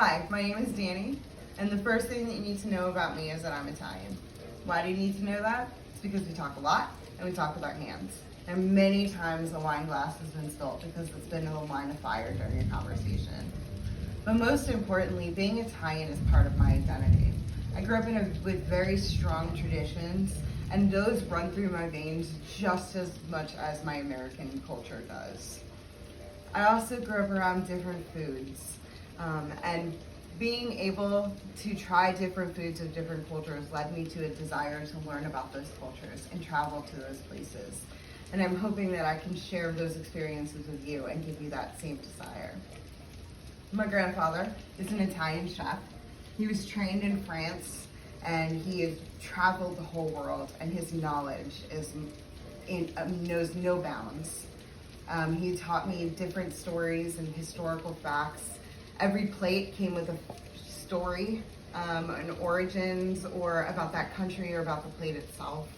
Hi, my name is Danny, and the first thing that you need to know about me is that I'm Italian. Why do you need to know that? It's because we talk a lot, and we talk with our hands. And many times the wine glass has been spilled because it's been a line of fire during a conversation. But most importantly, being Italian is part of my identity. I grew up with very strong traditions, and those run through my veins just as much as my American culture does. I also grew up around different foods, and being able to try different foods of different cultures led me to a desire to learn about those cultures and travel to those places. And I'm hoping that I can share those experiences with you and give you that same desire. My grandfather is an Italian chef. He was trained in France, and he has traveled the whole world, and his knowledge knows no bounds. He taught me different stories and historical facts. Every plate came with a story, an origins, or about that country or about the plate itself.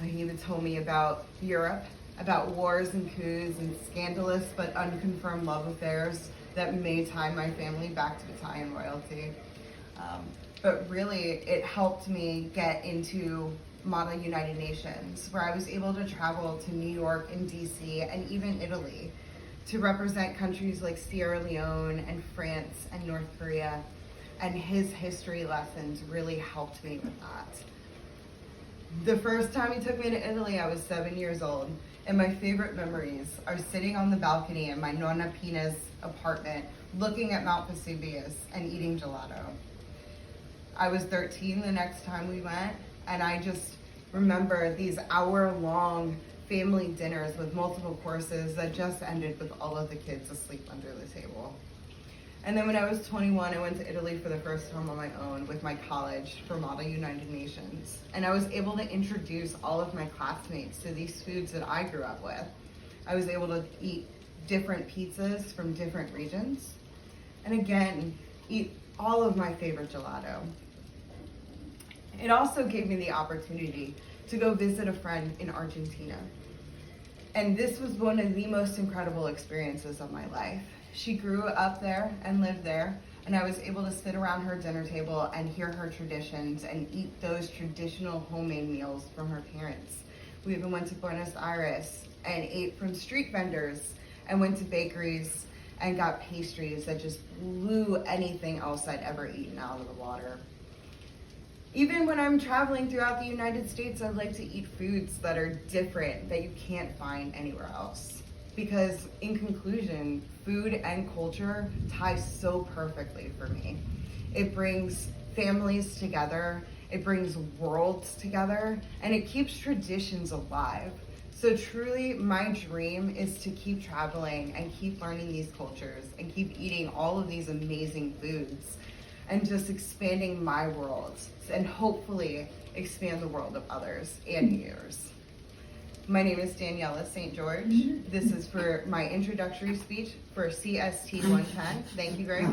He would tell me about Europe, about wars and coups and scandalous but unconfirmed love affairs that may tie my family back to Italian royalty. But really, it helped me get into Model United Nations, where I was able to travel to New York and DC and even Italy to represent countries like Sierra Leone and France and North Korea. And his history lessons really helped me with that. The first time he took me to Italy, I was 7 years old, and my favorite memories are sitting on the balcony in my Nonna Pina's apartment, looking at Mount Vesuvius and eating gelato. I was 13 the next time we went, and I just remember these hour-long family dinners with multiple courses that just ended with all of the kids asleep under the table. And then when I was 21, I went to Italy for the first time on my own with my college for Model United Nations. And I was able to introduce all of my classmates to these foods that I grew up with. I was able to eat different pizzas from different regions. And again, eat all of my favorite gelato. It also gave me the opportunity to go visit a friend in Argentina. And this was one of the most incredible experiences of my life. She grew up there and lived there, and I was able to sit around her dinner table and hear her traditions and eat those traditional homemade meals from her parents. We even went to Buenos Aires and ate from street vendors and went to bakeries and got pastries that just blew anything else I'd ever eaten out of the water. Even when I'm traveling throughout the United States, I like to eat foods that are different, that you can't find anywhere else. Because in conclusion, food and culture tie so perfectly for me. It brings families together, it brings worlds together, and it keeps traditions alive. So truly, my dream is to keep traveling and keep learning these cultures and keep eating all of these amazing foods and just expanding my world and hopefully expand the world of others and yours. My name is Daniela St. George. This is for my introductory speech for CST110. Thank you very much.